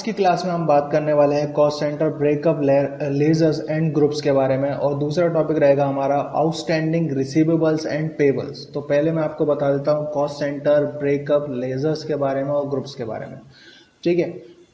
की क्लास में हम बात करने वाले हैं cost centre breakup, ledgers and groups के बारे में, और दूसरा टॉपिक रहेगा हमारा आउटस्टैंडिंग रिसीवेबल्स एंड पेबल्स। तो पहले मैं आपको बता देता हूँ कॉस्ट सेंटर ब्रेकअप, लेजर्स के बारे में और ग्रुप्स के बारे में। ठीक है,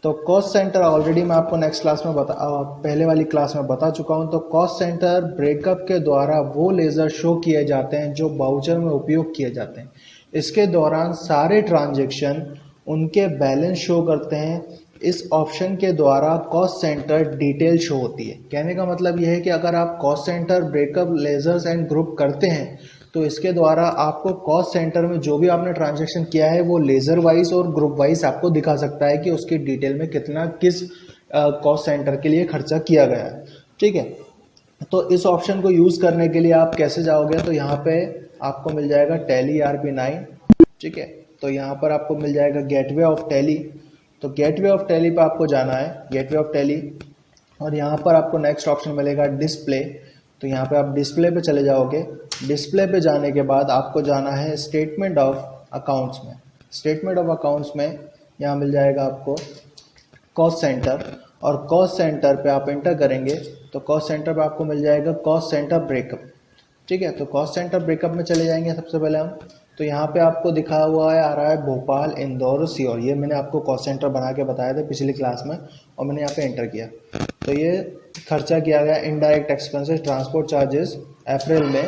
तो कॉस्ट सेंटर ऑलरेडी मैं आपको नेक्स्ट क्लास में पहले वाली क्लास में बता चुका हूँ। तो कॉस्ट सेंटर ब्रेकअप के द्वारा वो लेजर शो किए जाते हैं जो बाउचर में उपयोग किए जाते हैं। इसके दौरान सारे ट्रांजेक्शन उनके बैलेंस शो करते हैं। इस ऑप्शन के द्वारा कॉस्ट सेंटर डिटेल शो होती है। कहने का मतलब यह है कि अगर आप cost centre breakup, ledgers and group करते हैं तो इसके द्वारा आपको कॉस्ट सेंटर में जो भी आपने ट्रांजैक्शन किया है वो लेजर वाइज और ग्रुप वाइज आपको दिखा सकता है कि उसकी डिटेल में कितना किस कॉस्ट सेंटर के लिए खर्चा किया गया है। ठीक है, तो इस ऑप्शन को यूज़ करने के लिए आप कैसे जाओगे, तो यहाँ पे आपको मिल जाएगा टैली ERP9। ठीक है, तो यहाँ पर आपको मिल जाएगा गेटवे ऑफ टैली। तो गेटवे ऑफ टैली पे आपको जाना है, गेटवे ऑफ टैली, और यहाँ पर आपको नेक्स्ट ऑप्शन मिलेगा डिस्प्ले। तो यहाँ पे आप डिस्प्ले पे चले जाओगे। डिस्प्ले पे जाने के बाद आपको जाना है स्टेटमेंट ऑफ अकाउंट्स में। स्टेटमेंट ऑफ अकाउंट्स में यहाँ मिल जाएगा आपको कॉस्ट सेंटर, और कॉस्ट सेंटर पे आप एंटर करेंगे तो कॉस्ट सेंटर पे आपको मिल जाएगा कॉस्ट सेंटर ब्रेकअप। ठीक है, तो कॉस्ट सेंटर ब्रेकअप में चले जाएंगे सबसे पहले हम। तो यहाँ पे आपको दिखा हुआ है, आ रहा है भोपाल, इंदौर, सीहोर। ये मैंने आपको कॉस्ट सेंटर बना के बताया था पिछली क्लास में, और मैंने यहाँ पे एंटर किया। तो ये खर्चा किया गया इनडायरेक्ट एक्सपेंसेस, ट्रांसपोर्ट चार्जेस, अप्रैल में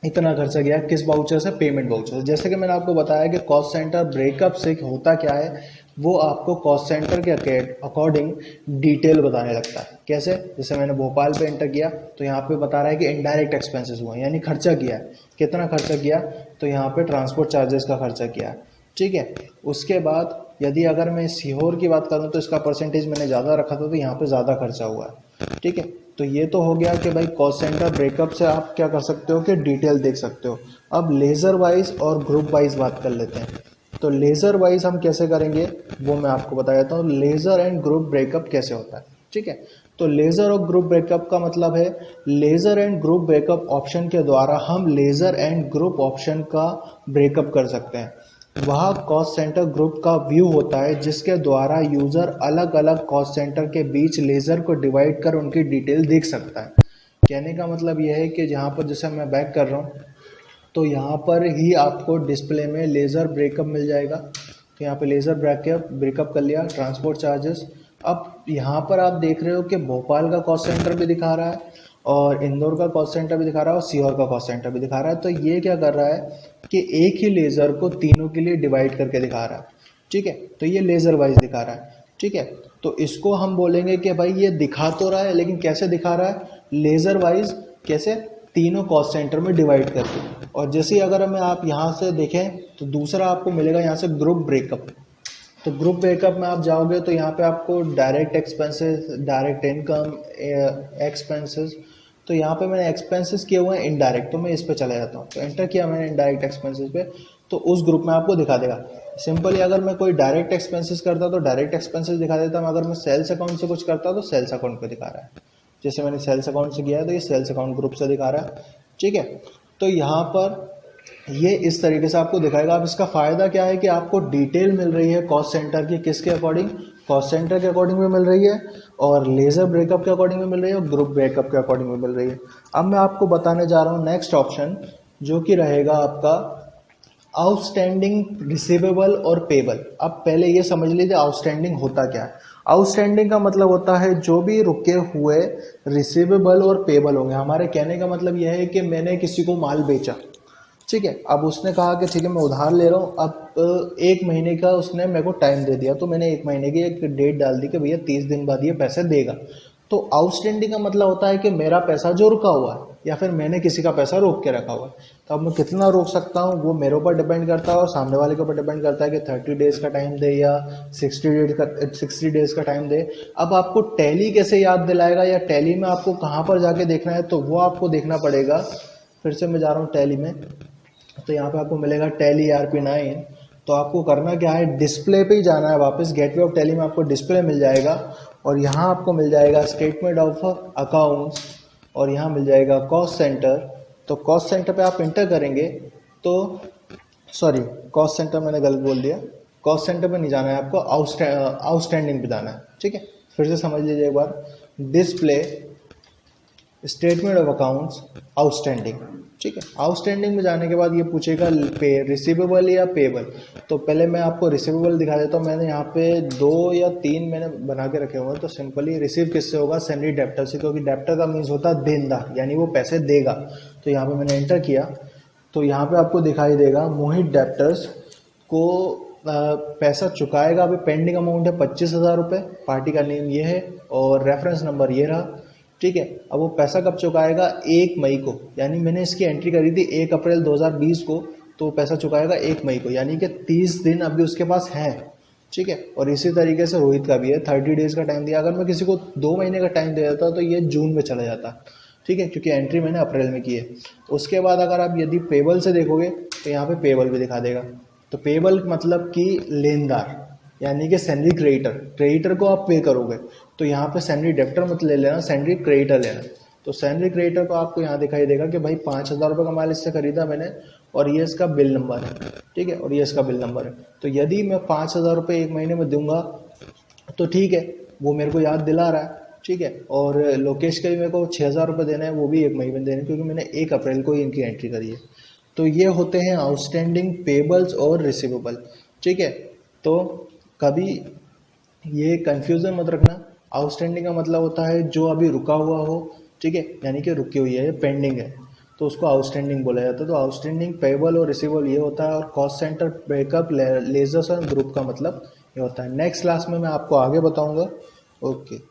इतना खर्चा गया किस वाउचर से, पेमेंट वाउचर। जैसे कि मैंने आपको बताया कि कॉस्ट सेंटर ब्रेकअप से होता क्या है, वो आपको कॉस्ट सेंटर के अकॉर्डिंग डिटेल बताने लगता है। कैसे, जैसे मैंने भोपाल पे एंटर किया तो यहाँ पे बता रहा है कि इनडायरेक्ट एक्सपेंसेस हुआ, यानी खर्चा किया है। कितना खर्चा किया, तो यहाँ पे ट्रांसपोर्ट चार्जेस का खर्चा किया है। ठीक है, उसके बाद यदि अगर मैं सीहोर की बात करूँ तो इसका परसेंटेज मैंने ज़्यादा रखा था, तो यहाँ पे ज़्यादा खर्चा हुआ है। ठीक है, तो ये तो हो गया कि भाई कॉस्ट सेंटर ब्रेकअप से आप क्या कर सकते हो कि डिटेल देख सकते हो। अब लेजर वाइज और ग्रुप वाइज बात कर लेते हैं। तो लेजर वाइज हम कैसे करेंगे वो मैं आपको बता देता हूँ, लेजर एंड ग्रुप ब्रेकअप कैसे होता है। ठीक है, तो लेजर और ग्रुप ब्रेकअप का मतलब है, ledger and group breakup option के द्वारा हम लेजर एंड ग्रुप ऑप्शन का ब्रेकअप कर सकते हैं। वह कॉस्ट सेंटर ग्रुप का व्यू होता है जिसके द्वारा यूजर अलग अलग कॉस्ट सेंटर के बीच लेजर को डिवाइड कर उनकी डिटेल देख सकता है। कहने का मतलब यह है कि जहाँ पर जैसे मैं बैक कर रहा हूँ तो यहाँ पर ही आपको डिस्प्ले में लेज़र ब्रेकअप मिल जाएगा। तो यहाँ पे लेज़र ब्रेकअप कर लिया, ट्रांसपोर्ट चार्जेस। अब यहाँ पर आप देख रहे हो कि भोपाल का कॉस्ट सेंटर भी दिखा रहा है, और इंदौर का कॉस्ट सेंटर भी दिखा रहा है, और सीहोर का कॉस्ट सेंटर भी दिखा रहा है। तो ये क्या कर रहा है कि एक ही लेज़र को तीनों के लिए डिवाइड करके दिखा रहा है। ठीक है, तो ये लेज़र वाइज दिखा रहा है। ठीक है, तो इसको हम बोलेंगे कि भाई ये दिखा तो रहा है, लेकिन कैसे दिखा रहा है, लेज़र वाइज। कैसे, तीनों कॉस्ट सेंटर में डिवाइड करके। और जैसे अगर मैं आप यहाँ से देखें तो दूसरा आपको मिलेगा यहाँ से ग्रुप ब्रेकअप। तो ग्रुप ब्रेकअप में आप जाओगे तो यहाँ पे आपको direct expenses, direct income, expenses. तो यहाँ पे मैंने एक्सपेंसेस किए हुए हैं इनडायरेक्ट, तो मैं इस पे चला जाता हूँ। तो एंटर किया मैंने इनडायरेक्ट एक्सपेंसेस पे, तो उस ग्रुप में आपको दिखा देगा। सिंपली अगर मैं कोई डायरेक्ट एक्सपेंसेस करता तो डायरेक्ट एक्सपेंसेस दिखा देता, अगर मैं सेल्स अकाउंट से कुछ करता तो सेल्स अकाउंट पे दिखा रहा है। जैसे मैंने सेल्स अकाउंट से किया है तो ये सेल्स अकाउंट ग्रुप से दिखा रहा है। ठीक है, तो यहाँ पर ये इस तरीके से आपको दिखाएगा। अब इसका फ़ायदा क्या है कि आपको डिटेल मिल रही है कॉस्ट सेंटर की, किसके अकॉर्डिंग, कॉस्ट सेंटर के अकॉर्डिंग भी मिल रही है, और लेज़र ब्रेकअप के अकॉर्डिंग भी मिल रही है, और ग्रुप ब्रेकअप के अकॉर्डिंग भी मिल रही है। अब मैं आपको बताने जा रहा हूँ नेक्स्ट ऑप्शन, जो कि रहेगा आपका आउटस्टैंडिंग रिसीवेबल और पेबल। अब पहले ये समझ लीजिए आउटस्टैंडिंग होता क्या है। आउटस्टैंडिंग का मतलब होता है जो भी रुके हुए रिसीवेबल और पेबल होंगे। हमारे कहने का मतलब यह है कि मैंने किसी को माल बेचा, ठीक है, अब उसने कहा कि ठीक है मैं उधार ले रहा हूँ, अब 1 महीने का उसने मेरे को टाइम दे दिया, तो मैंने 1 महीने की एक डेट डाल दी कि भैया 30 दिन बाद ये पैसे देगा। तो आउटस्टैंडिंग का मतलब होता है कि मेरा पैसा जो रुका हुआ है, या फिर मैंने किसी का पैसा रोक के रखा हुआ है। तो अब मैं कितना रोक सकता हूँ वो मेरे ऊपर डिपेंड करता है, और सामने वाले के ऊपर डिपेंड करता है कि 30 डेज का टाइम दे या 60 डेज का टाइम दे। अब आपको टैली कैसे याद दिलाएगा, या टैली में आपको कहाँ पर जाके देखना है, तो वो आपको देखना पड़ेगा। फिर से मैं जा रहा हूँ टैली में, तो यहाँ पे आपको मिलेगा टैली ERP9। तो आपको करना क्या है, डिस्प्ले पे ही जाना है वापस। गेटवे ऑफ टैली में आपको डिस्प्ले मिल जाएगा, और यहाँ आपको मिल जाएगा स्टेटमेंट ऑफ अकाउंट्स, और यहाँ मिल जाएगा कॉस्ट सेंटर। तो कॉस्ट सेंटर पे आप इंटर करेंगे तो, सॉरी कॉस्ट सेंटर मैंने गलत बोल दिया, कॉस्ट सेंटर पे नहीं जाना है आपको, आउटस्टैंडिंग पे जाना है। ठीक है, फिर से समझ लीजिए एक बार, display statement of accounts outstanding. ठीक है, आउटस्टैंडिंग में जाने के बाद ये पूछेगा पे रिसीवेबल या पेबल। तो पहले मैं आपको रिसीवेबल दिखा देता हूँ। मैंने यहाँ पे 2 या 3 मैंने बना के रखे हुए हैं। तो सिंपली रिसीव किससे होगा, सैलरी डेप्टर से, क्योंकि डेप्टर का मीन्स होता है देनदार, यानी वो पैसे देगा। तो यहाँ पे मैंने एंटर किया तो यहाँ पे आपको दिखाई देगा मोहित डेप्टर्स को पैसा चुकाएगा। अभी पेंडिंग अमाउंट है 25,000 रुपये, पार्टी का नेम ये है और रेफरेंस नंबर ये रहा। ठीक है, अब वो पैसा कब चुकाएगा, 1 मई को, यानी मैंने इसकी एंट्री करी थी 1 अप्रैल 2020 को, तो वो पैसा चुकाएगा 1 मई को, यानी कि 30 दिन अभी उसके पास है। ठीक है, और इसी तरीके से रोहित का भी है, 30 डेज का टाइम दिया। अगर मैं किसी को 2 महीने का टाइम दे देता तो ये जून में चला जाता। ठीक है, क्योंकि एंट्री मैंने अप्रैल में की है। उसके बाद अगर आप यदि पेबल से देखोगे तो यहाँ पे पेबल भी दिखा देगा। तो पेबल मतलब कि लेनदार, यानी कि सैलरी क्रेडिटर, क्रेडिटर को आप पे करोगे। तो यहाँ पे सैलरी डेप्टर मत ले लेना, सैलरी क्रेडिटर लेना। तो सैलरी क्रेडिटर को आपको यहाँ दिखाई देगा कि भाई 5,000 रुपये का माल इससे खरीदा मैंने और ये इसका बिल नंबर है। ठीक है, और ये इसका बिल नंबर है। तो यदि मैं 5,000 रुपये 1 महीने में दूंगा तो ठीक है, वो मेरे को याद दिला रहा है। ठीक है, और लोकेश के भी मेरे को 6,000 रुपये देना है, वो भी 1 महीने में देने, क्योंकि मैंने 1 अप्रैल को ही इनकी एंट्री करी है। तो ये होते हैं आउटस्टैंडिंग, पेबल्स और रिसीवेबल। ठीक है, तो कभी ये कंफ्यूजन मत रखना। आउटस्टैंडिंग का मतलब होता है जो अभी रुका हुआ हो। ठीक है, यानी कि रुकी हुई है, पेंडिंग है, तो उसको आउटस्टैंडिंग बोला जाता है। तो आउटस्टैंडिंग, पेबल और रिसीवेबल ये होता है। और कॉस्ट सेंटर, ब्रेकअप, लेजर्स और ग्रुप का मतलब ये होता है। नेक्स्ट क्लास में मैं आपको आगे बताऊंगा। ओके।